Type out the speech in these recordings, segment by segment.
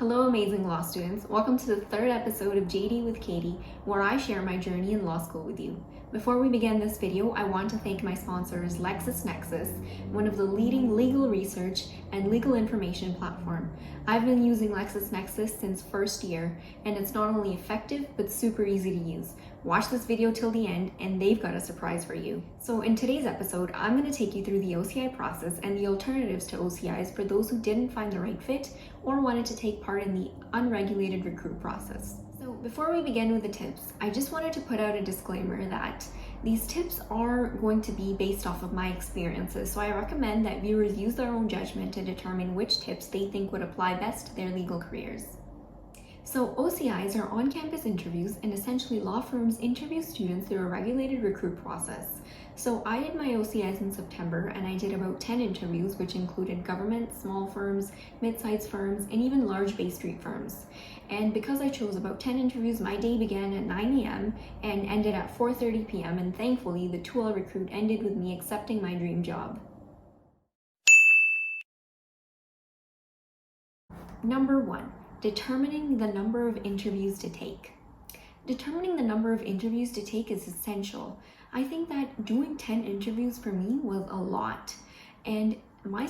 Hello, amazing law students. Welcome to the third episode of JD with Katie, where I share my journey in law school with you. Before we begin this video, I want to thank my sponsors, LexisNexis, one of the leading legal research and legal information platform. I've been using LexisNexis since first year, and it's not only effective, but super easy to use. Watch this video till the end, and they've got a surprise for you. So in today's episode, I'm going to take you through the OCI process and the alternatives to OCIs for those who didn't find the right fit or wanted to take part in the unregulated recruit process. So before we begin with the tips, I just wanted to put out a disclaimer that these tips are going to be based off of my experiences, so I recommend that viewers use their own judgment to determine which tips they think would apply best to their legal careers. So OCIs are on-campus interviews, and essentially law firms interview students through a regulated recruit process. So I did my OCIs in September, and I did about 10 interviews, which included government, small firms, mid-sized firms, and even large Bay Street firms. And because I chose about 10 interviews, my day began at 9 a.m. and ended at 4:30 p.m. And thankfully, the 2L recruit ended with me accepting my dream job. Number 1. Determining the number of interviews to take. Determining the number of interviews to take is essential. I think that doing 10 interviews for me was a lot. And my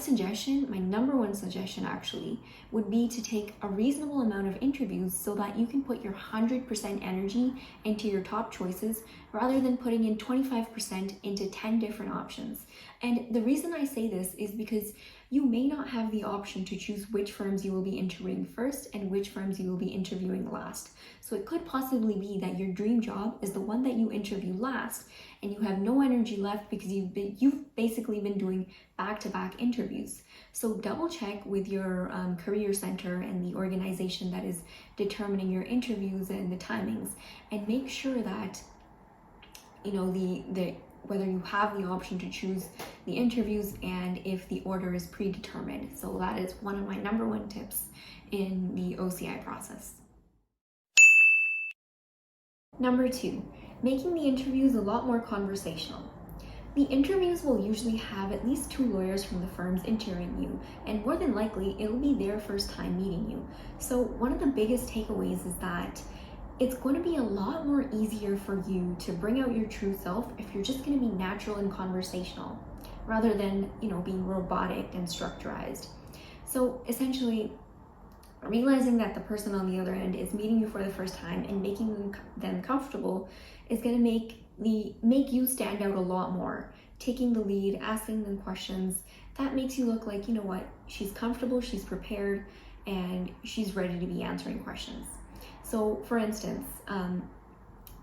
number one suggestion actually, would be to take a reasonable amount of interviews so that you can put your 100% energy into your top choices rather than putting in 25% into 10 different options. And the reason I say this is because you may not have the option to choose which firms you will be interviewing first and which firms you will be interviewing last. So it could possibly be that your dream job is the one that you interview last and you have no energy left because you've basically been doing back-to-back interviews. So double check with your career center and the organization that is determining your interviews and the timings, and make sure that whether you have the option to choose the interviews and if the order is predetermined. So that is one of my number one tips in the OCI process. Number 2, making the interviews a lot more conversational. The interviews will usually have at least 2 lawyers from the firms interviewing you, and more than likely it'll be their first time meeting you. So one of the biggest takeaways is that it's going to be a lot more easier for you to bring out your true self if you're just going to be natural and conversational rather than, being robotic and structurized. So essentially, realizing that the person on the other end is meeting you for the first time and making them comfortable is going to make you stand out a lot more. Taking the lead, asking them questions, that makes you look like, she's comfortable, she's prepared, and she's ready to be answering questions. So for instance,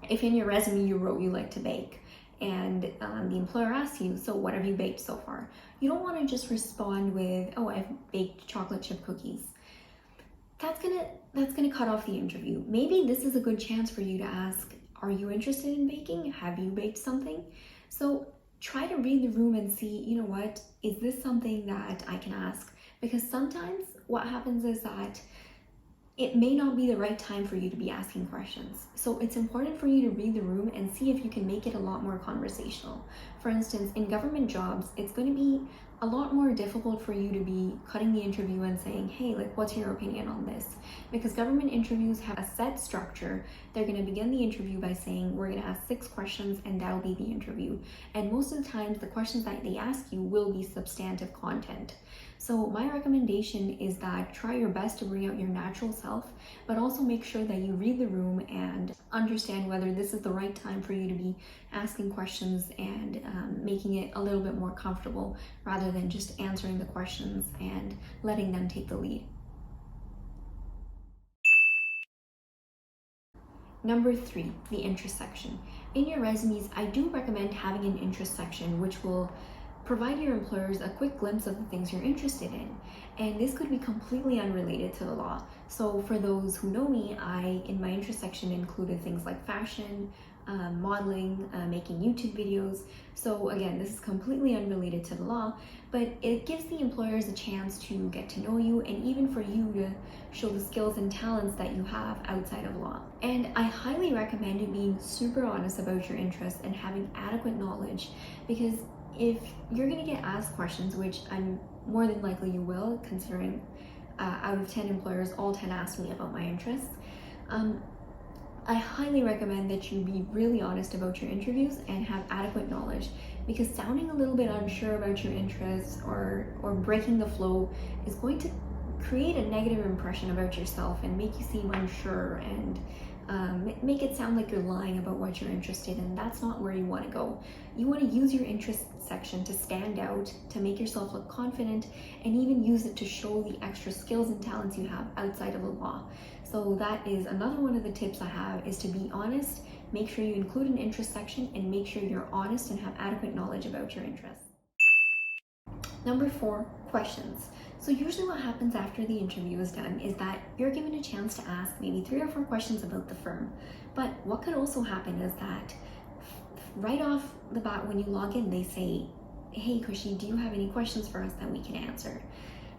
if in your resume you wrote you like to bake, and the employer asks you, so what have you baked so far? You don't want to just respond with, oh, I've baked chocolate chip cookies. That's gonna cut off the interview. Maybe this is a good chance for you to ask, are you interested in baking? Have you baked something? So try to read the room and see, is this something that I can ask? Because sometimes what happens is that it may not be the right time for you to be asking questions. So it's important for you to read the room and see if you can make it a lot more conversational. For instance, in government jobs, it's going to be a lot more difficult for you to be cutting the interview and saying, hey, what's your opinion on this? Because government interviews have a set structure. They're going to begin the interview by saying, we're going to ask 6 questions and that'll be the interview. And most of the times, the questions that they ask you will be substantive content. So my recommendation is that try your best to bring out your natural self, but also make sure that you read the room and understand whether this is the right time for you to be asking questions and making it a little bit more comfortable rather than just answering the questions and letting them take the lead. Number 3, the interest section. In your resumes, I do recommend having an interest section which will provide your employers a quick glimpse of the things you're interested in. And this could be completely unrelated to the law. So for those who know me, in my interest section included things like fashion, modeling, making YouTube videos. So again, this is completely unrelated to the law, but it gives the employers a chance to get to know you and even for you to show the skills and talents that you have outside of law. And I highly recommend you being super honest about your interests and having adequate knowledge, because if you're going to get asked questions, which I'm more than likely you will, considering out of 10 employers, all 10 asked me about my interests. I highly recommend that you be really honest about your interviews and have adequate knowledge, because sounding a little bit unsure about your interests or breaking the flow is going to create a negative impression about yourself and make you seem unsure and make it sound like you're lying about what you're interested in. That's not where you want to go. You want to use your interest section to stand out, to make yourself look confident, and even use it to show the extra skills and talents you have outside of the law. So that is another one of the tips I have, is to be honest. Make sure you include an interest section and make sure you're honest and have adequate knowledge about your interests. Number 4, questions. So usually what happens after the interview is done is that you're given a chance to ask maybe 3 or 4 questions about the firm. But what could also happen is that right off the bat when you log in, they say, "Hey Kushi, do you have any questions for us that we can answer?"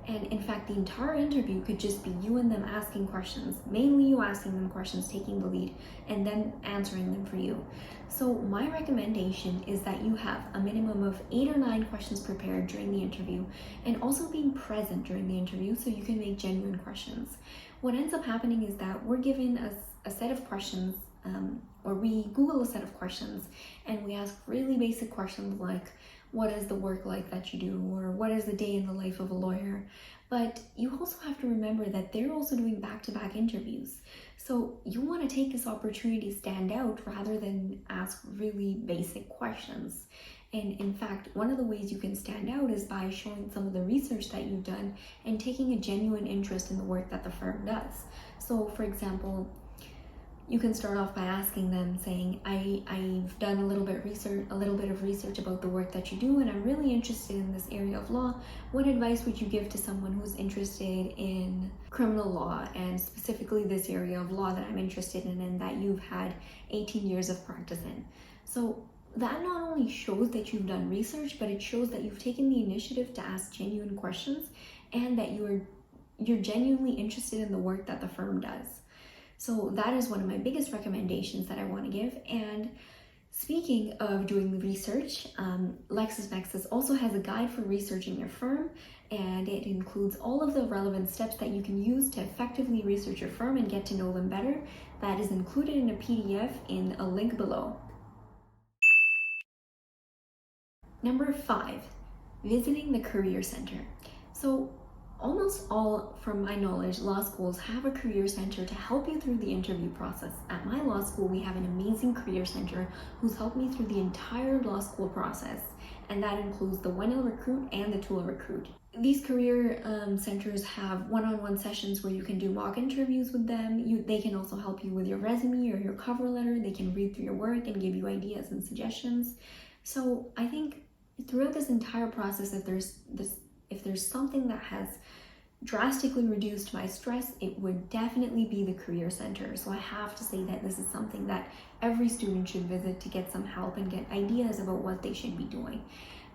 And in fact, the entire interview could just be you and them asking questions, mainly you asking them questions, taking the lead, and then answering them for you. So my recommendation is that you have a minimum of 8 or 9 questions prepared during the interview, and also being present during the interview so you can make genuine questions. What ends up happening is that we're given a set of questions, or we Google a set of questions, and we ask really basic questions like, what is the work like that you do, or what is the day in the life of a lawyer? But you also have to remember that they're also doing back-to-back interviews. So you want to take this opportunity to stand out rather than ask really basic questions. And in fact, one of the ways you can stand out is by showing some of the research that you've done and taking a genuine interest in the work that the firm does. So for example, you can start off by asking them, saying, I've done a little bit of research about the work that you do, and I'm really interested in this area of law. What advice would you give to someone who's interested in criminal law, and specifically this area of law that I'm interested in and that you've had 18 years of practice in? So that not only shows that you've done research, but it shows that you've taken the initiative to ask genuine questions and that you're genuinely interested in the work that the firm does. So that is one of my biggest recommendations that I want to give. And speaking of doing the research, LexisNexis also has a guide for researching your firm, and it includes all of the relevant steps that you can use to effectively research your firm and get to know them better. That is included in a PDF in a link below. Number 5, visiting the Career Center. So almost all, from my knowledge, law schools have a career center to help you through the interview process. At my law school, we have an amazing career center who's helped me through the entire law school process, and that includes the When I'll Recruit and the Tool Recruit. These career centers have one-on-one sessions where you can do mock interviews with them. They can also help you with your resume or your cover letter. They can read through your work and give you ideas and suggestions. So I think throughout this entire process, if there's something that has drastically reduced my stress, it would definitely be the career center. So I have to say that this is something that every student should visit to get some help and get ideas about what they should be doing.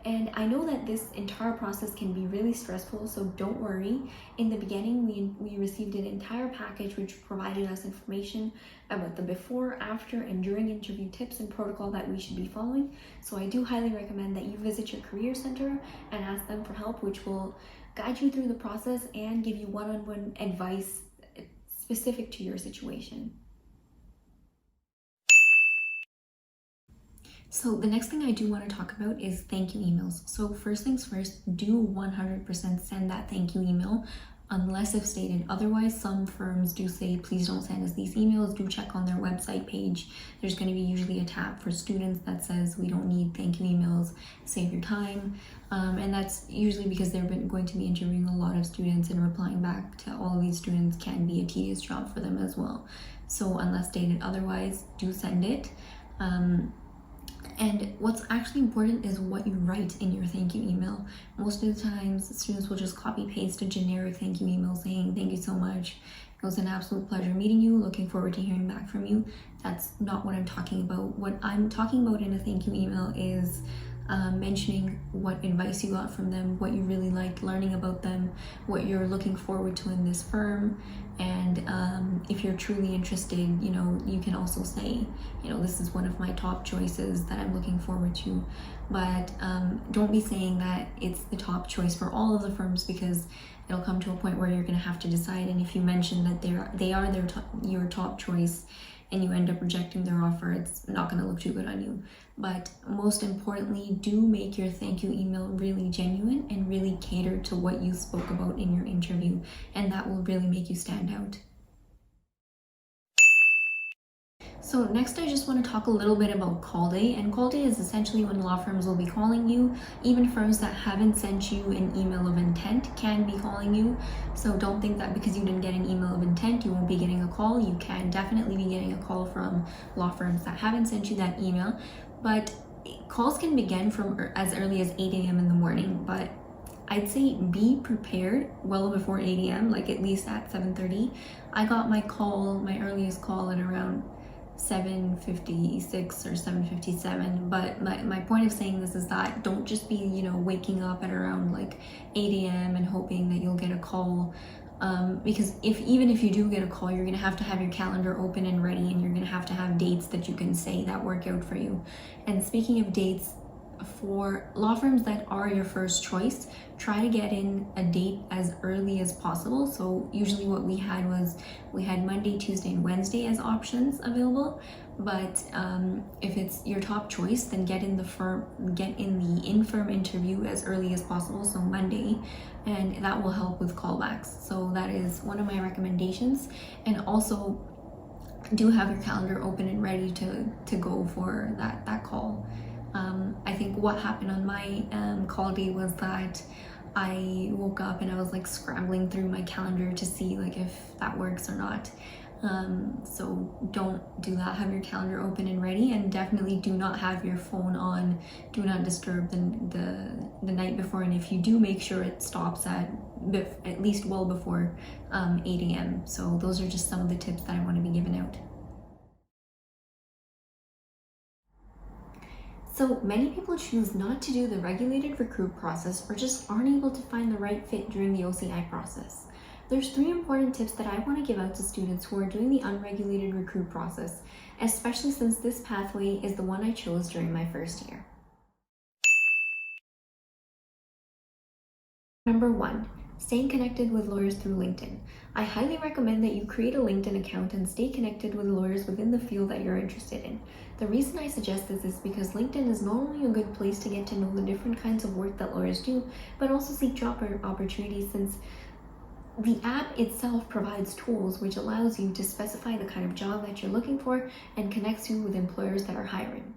And I know that this entire process can be really stressful, so don't worry. In the beginning, we received an entire package which provided us information about the before, after, and during interview tips and protocol that we should be following. So I do highly recommend that you visit your career center and ask them for help, which will guide you through the process and give you one-on-one advice specific to your situation. So the next thing I do want to talk about is thank you emails. So first things first, do 100% send that thank you email, unless if stated otherwise. Some firms do say, please don't send us these emails. Do check on their website page. There's going to be usually a tab for students that says we don't need thank you emails, save your time. And that's usually because they're going to be interviewing a lot of students, and replying back to all of these students can be a tedious job for them as well. So unless stated otherwise, do send it. And what's actually important is what you write in your thank you email. Most of the times, students will just copy paste a generic thank you email saying, thank you so much. It was an absolute pleasure meeting you. Looking forward to hearing back from you. That's not what I'm talking about. What I'm talking about in a thank you email is mentioning what advice you got from them, what you really liked learning about them, what you're looking forward to in this firm. And if you're truly interested, you can also say, this is one of my top choices that I'm looking forward to. But don't be saying that it's the top choice for all of the firms, because it'll come to a point where you're going to have to decide. And if you mention that they are your top choice and you end up rejecting their offer, it's not going to look too good on you. But most importantly, do make your thank you email really genuine and really cater to what you spoke about in your interview, and that will really make you stand out. So next, I just want to talk a little bit about call day. And call day is essentially when law firms will be calling you. Even firms that haven't sent you an email of intent can be calling you. So don't think that because you didn't get an email of intent, you won't be getting a call. You can definitely be getting a call from law firms that haven't sent you that email. But calls can begin from as early as 8 a.m. in the morning. But I'd say be prepared well before 8 a.m., like at least at 7:30. I got my earliest call at around 7:56 or 7:57. But my point of saying this is that don't just be waking up at around like 8 a.m. and hoping that you'll get a call, because even if you do get a call, you're gonna have to have your calendar open and ready, and you're gonna have to have dates that you can say that work out for you. And speaking of dates, for law firms that are your first choice, try to get in a date as early as possible. So usually what we had Monday, Tuesday, and Wednesday as options available. But if it's your top choice, then get in the in-firm interview as early as possible, so Monday, and that will help with callbacks. So that is one of my recommendations. And also do have your calendar open and ready to go for that call. I think what happened on my call day was that I woke up and I was like scrambling through my calendar to see like if that works or not. So don't do that. Have your calendar open and ready, and definitely do not have your phone on do not disturb the night before. And if you do, make sure it stops at least well before 8 a.m. So those are just some of the tips that I want to be giving out. So many people choose not to do the regulated recruit process or just aren't able to find the right fit during the OCI process. There's 3 important tips that I want to give out to students who are doing the unregulated recruit process, especially since this pathway is the one I chose during my first year. Number 1, staying connected with lawyers through LinkedIn. I highly recommend that you create a LinkedIn account and stay connected with lawyers within the field that you're interested in. The reason I suggest this is because LinkedIn is not only a good place to get to know the different kinds of work that lawyers do, but also seek job opportunities, since the app itself provides tools which allows you to specify the kind of job that you're looking for and connects you with employers that are hiring.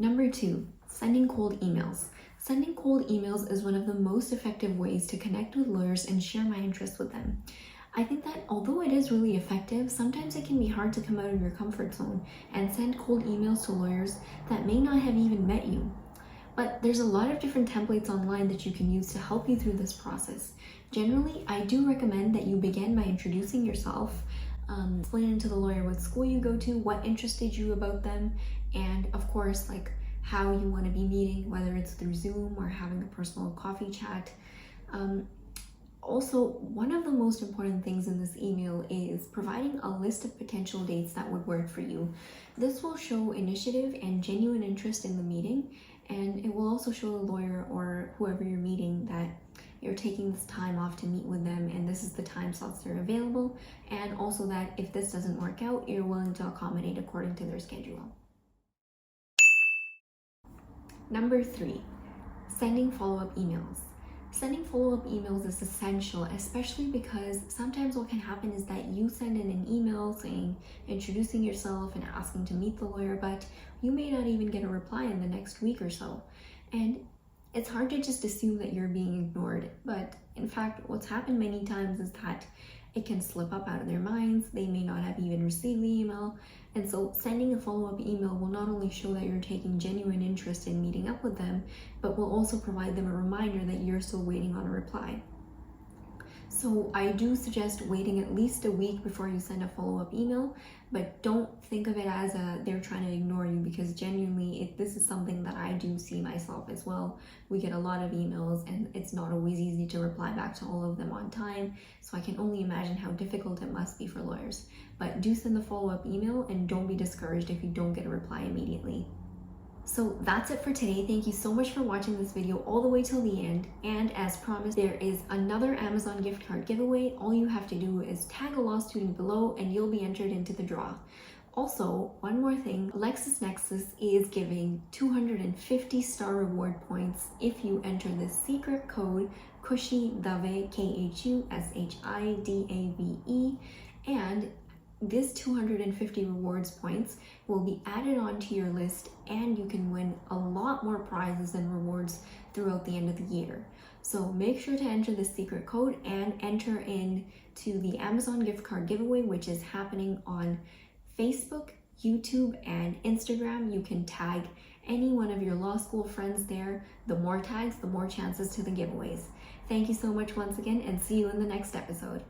Number 2, sending cold emails. Sending cold emails is one of the most effective ways to connect with lawyers and share my interests with them. I think that although it is really effective, sometimes it can be hard to come out of your comfort zone and send cold emails to lawyers that may not have even met you. But there's a lot of different templates online that you can use to help you through this process. Generally, I do recommend that you begin by introducing yourself, explaining to the lawyer what school you go to, what interested you about them, and of course, like how you want to be meeting, whether it's through Zoom or having a personal coffee chat. Also, one of the most important things in this email is providing a list of potential dates that would work for you. This will show initiative and genuine interest in the meeting, and it will also show the lawyer or whoever you're meeting that you're taking this time off to meet with them, and this is the time slots that are available, and also that if this doesn't work out, you're willing to accommodate according to their schedule. Number 3, sending follow-up emails. Sending follow-up emails is essential, especially because sometimes what can happen is that you send in an email saying, introducing yourself and asking to meet the lawyer, but you may not even get a reply in the next week or so. And it's hard to just assume that you're being ignored, but in fact, what's happened many times is that it can slip up out of their minds. They may not have even received the email. And so sending a follow-up email will not only show that you're taking genuine interest in meeting up with them, but will also provide them a reminder that you're still waiting on a reply. So I do suggest waiting at least a week before you send a follow-up email, but don't think of it as they're trying to ignore you, because genuinely this is something that I do see myself as well. We get a lot of emails and it's not always easy to reply back to all of them on time, so I can only imagine how difficult it must be for lawyers. But do send the follow-up email and don't be discouraged if you don't get a reply immediately. So that's it for today. Thank you so much for watching this video all the way till the end. And as promised, there is another Amazon gift card giveaway. All you have to do is tag a law student below and you'll be entered into the draw. Also, one more thing, LexisNexis is giving 250 star reward points if you enter the secret code KHUSHIDAVE, KHUSHIDAVE, and this 250 rewards points will be added onto your list and you can win a lot more prizes and rewards throughout the end of the year. So make sure to enter the secret code and enter in to the Amazon gift card giveaway, which is happening on Facebook, YouTube, and Instagram. You can tag any one of your law school friends there. The more tags, the more chances to the giveaways. Thank you so much once again, and see you in the next episode.